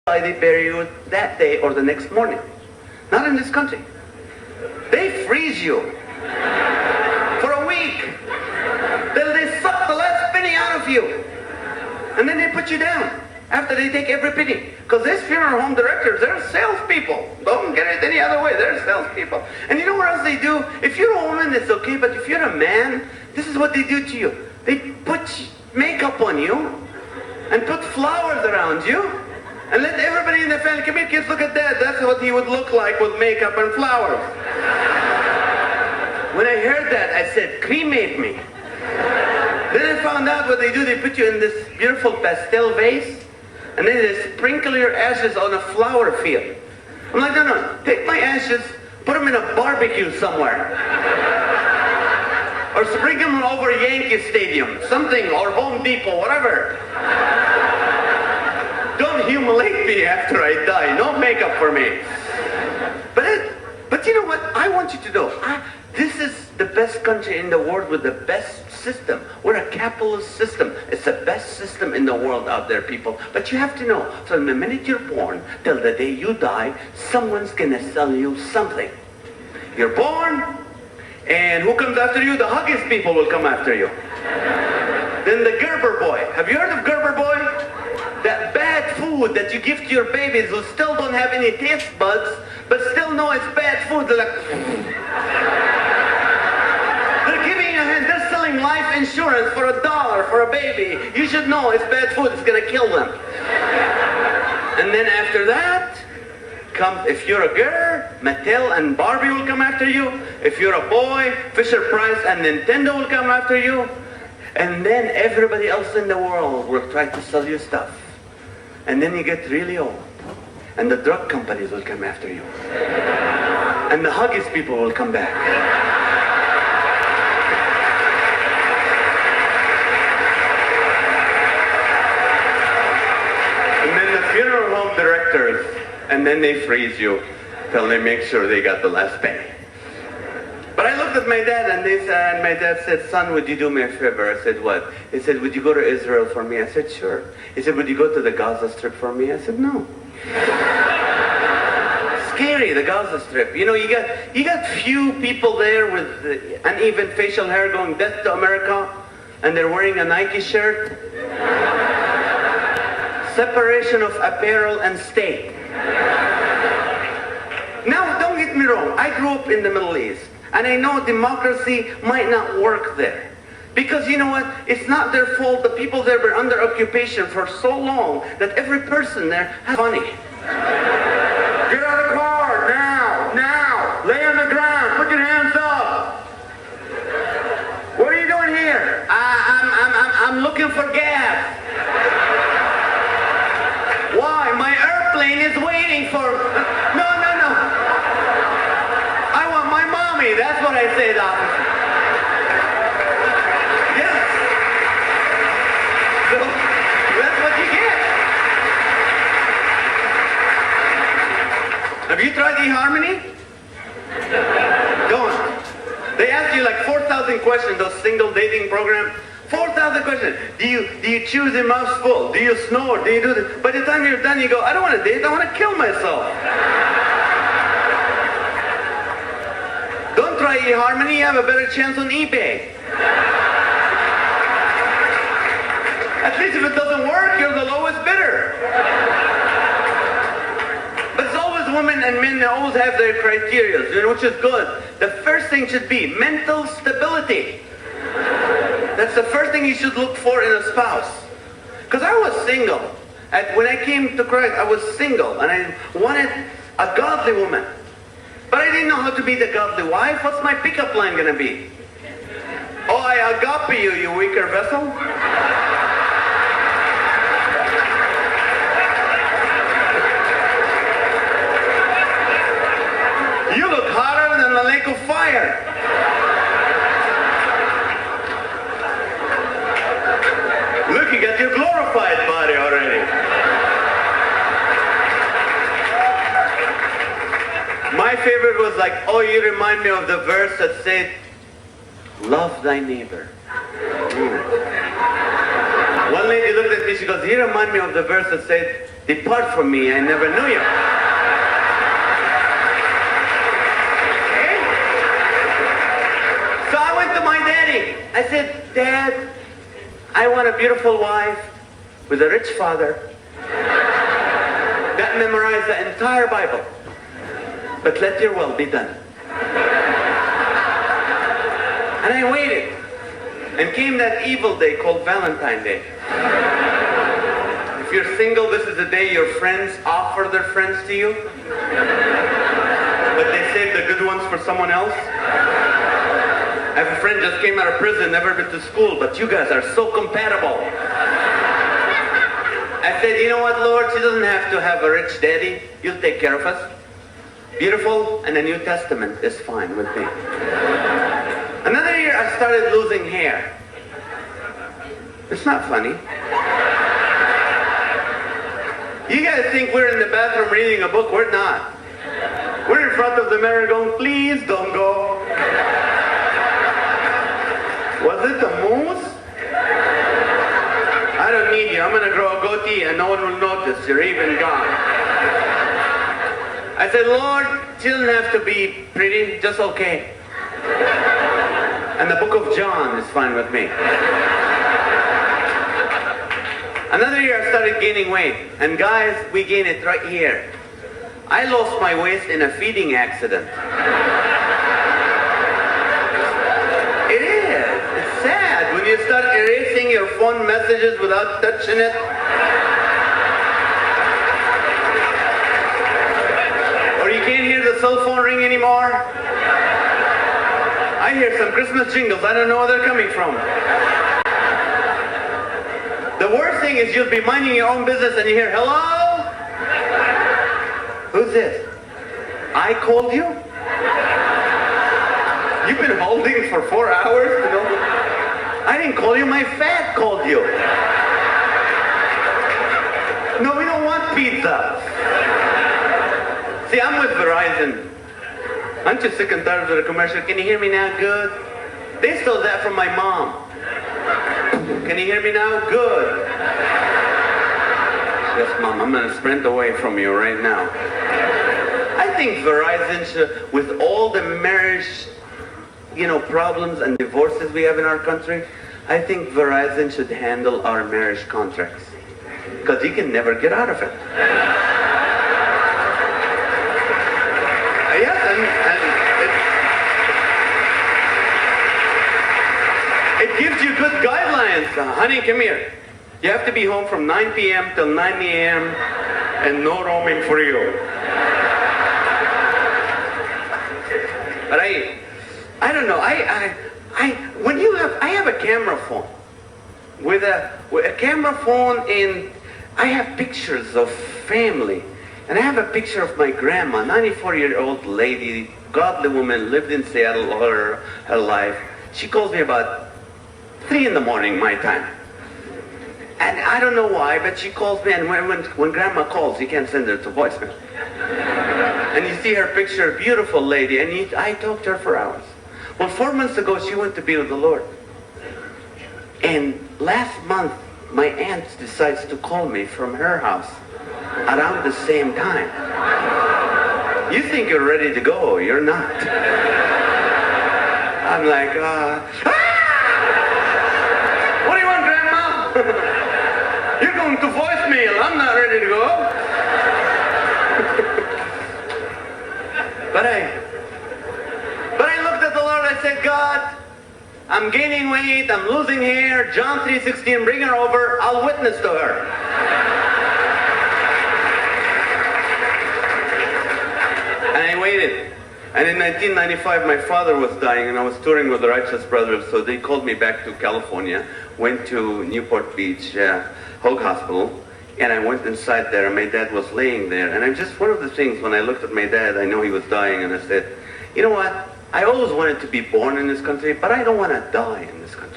They bury you that day or the next morning. Not in this country. They freeze you for a week. Then they suck the last penny out of you. And then they put you down after they take every penny. Because these funeral home directors, they're salespeople. Don't get it any other way. They're salespeople. And you know what else they do? If you're a woman, it's okay. But if you're a man, this is what they do to you. They put makeup on you and put flowers around you. And let everybody in the family, come here kids, look at Dad. That's what he would look like with makeup and flowers. When I heard that, I said, cremate me. Then I found out what they do. They put you in this beautiful pastel vase, and then they sprinkle your ashes on a flower field. I'm like, no, take my ashes, put them in a barbecue somewhere. Or sprinkle them over Yankee Stadium, something, or Home Depot, whatever. Don't humiliate me after I die. No makeup for me. But you know what? I want you to know. This is the best country in the world with the best system. We're a capitalist system. It's the best system in the world out there, people. But you have to know, from the minute you're born till the day you die, someone's going to sell you something. You're born, and who comes after you? The Huggies people will come after you. Then the Gerber boy. Have you heard of Gerber boy? That bad food that you give to your babies who still don't have any taste buds, but still know it's bad food. They're like, they're giving you a hand. They're selling life insurance for $1 for a baby. You should know it's bad food. It's going to kill them. And then after that, if you're a girl, Mattel and Barbie will come after you. If you're a boy, Fisher-Price and Nintendo will come after you. And then everybody else in the world will try to sell you stuff. And then you get really old. And the drug companies will come after you. And the Huggies people will come back. And then the funeral home directors, and then they freeze you till they make sure they got the last penny. But I looked at my dad, and my dad said, son, would you do me a favor? I said, what? He said, would you go to Israel for me? I said, sure. He said, would you go to the Gaza Strip for me? I said, no. Scary, the Gaza Strip. You know, you got few people there with uneven facial hair going, death to America, and they're wearing a Nike shirt. Separation of apparel and state. Now, don't get me wrong. I grew up in the Middle East. And I know democracy might not work there. Because you know what? It's not their fault. The people there were under occupation for so long that every person there has funny. Get out of the car, now. Lay on the ground, put your hands up. What are you doing here? I'm looking for gas. Why? My airplane is waiting for... No. That's what I say, the officer. Yes. So, that's what you get. Have you tried eHarmony? Don't. They ask you like 4,000 questions, those single dating programs. 4,000 questions. Do you choose a mouthful? Do you snore? Do you do this? By the time you're done, you go, I don't want to date, I want to kill myself. Don't try eHarmony, you have a better chance on eBay. At least if it doesn't work, you're the lowest bidder. But it's always women and men, they always have their criteria, you know, which is good. The first thing should be mental stability. That's the first thing you should look for in a spouse. Because I was single. When I came to Christ, I was single, and I wanted a godly woman. But I didn't know how to be the godly wife. What's my pickup line going to be? Oh, I agape you, you weaker vessel. You look hotter than the lake of fire. Look, you got your glorified body already. My favorite was like, oh, you remind me of the verse that said, love thy neighbor. One lady looked at me, She goes, you remind me of the verse that said, depart from me, I never knew you. Okay? So I went to my daddy. I said, Dad, I want a beautiful wife with a rich father that memorized the entire Bible. But let your will be done. And I waited. And came that evil day called Valentine's Day. If you're single, this is the day your friends offer their friends to you. But they save the good ones for someone else. I have a friend just came out of prison, never been to school, but you guys are so compatible. I said, you know what, Lord? She doesn't have to have a rich daddy. You'll take care of us. Beautiful, and the New Testament is fine with me. Another year, I started losing hair. It's not funny. You guys think we're in the bathroom reading a book? We're not. We're in front of the mirror going, please don't go. Was it the moose? I don't need you. I'm going to grow a goatee and no one will notice. You're even gone. I said, Lord, she doesn't have to be pretty, just okay. And the book of John is fine with me. Another year I started gaining weight. And guys, we gain it right here. I lost my waist in a feeding accident. It is. It's sad when you start erasing your phone messages without touching it. Or you can't hear the cell phone ring anymore. I hear some Christmas jingles. I don't know where they're coming from. The worst thing is you'll be minding your own business and you hear, hello? Who's this? I called you? You've been holding for 4 hours? You know? I didn't call you, my fat called you. No, we don't want pizza. See, I'm with Verizon. Aren't you sick and tired of the commercial? Can you hear me now? Good. They stole that from my mom. Can you hear me now? Good. Yes, Mom, I'm going to sprint away from you right now. I think Verizon should, with all the marriage, problems and divorces we have in our country, I think Verizon should handle our marriage contracts. Because you can never get out of it. Yes, and it gives you good guidelines. Honey, come here. You have to be home from 9 p.m. till 9 a.m. and no roaming for you. But I don't know. I have a camera phone. With a camera phone, and I have pictures of family. And I have a picture of my grandma, 94-year-old lady, godly woman, lived in Seattle all her life. She calls me about 3 in the morning, my time. And I don't know why, but she calls me, and when grandma calls, you can't send her to voicemail. And you see her picture, beautiful lady, and I talked to her for hours. Well, 4 months ago, she went to be with the Lord. And last month, my aunt decides to call me from her house around the same time. You think you're ready to go, you're not. I'm like, what do you want, Grandma? You're going to voicemail. I'm not ready to go. But I looked at the Lord. I said, God, I'm gaining weight. I'm losing hair. John 3:16, bring her over. I'll witness to her. And I waited. And in 1995, my father was dying, and I was touring with the Righteous Brothers, so they called me back to California, went to Newport Beach, Hoag Hospital, and I went inside there, and my dad was laying there. And one of the things, when I looked at my dad, I know he was dying, and I said, you know what? I always wanted to be born in this country, but I don't want to die in this country.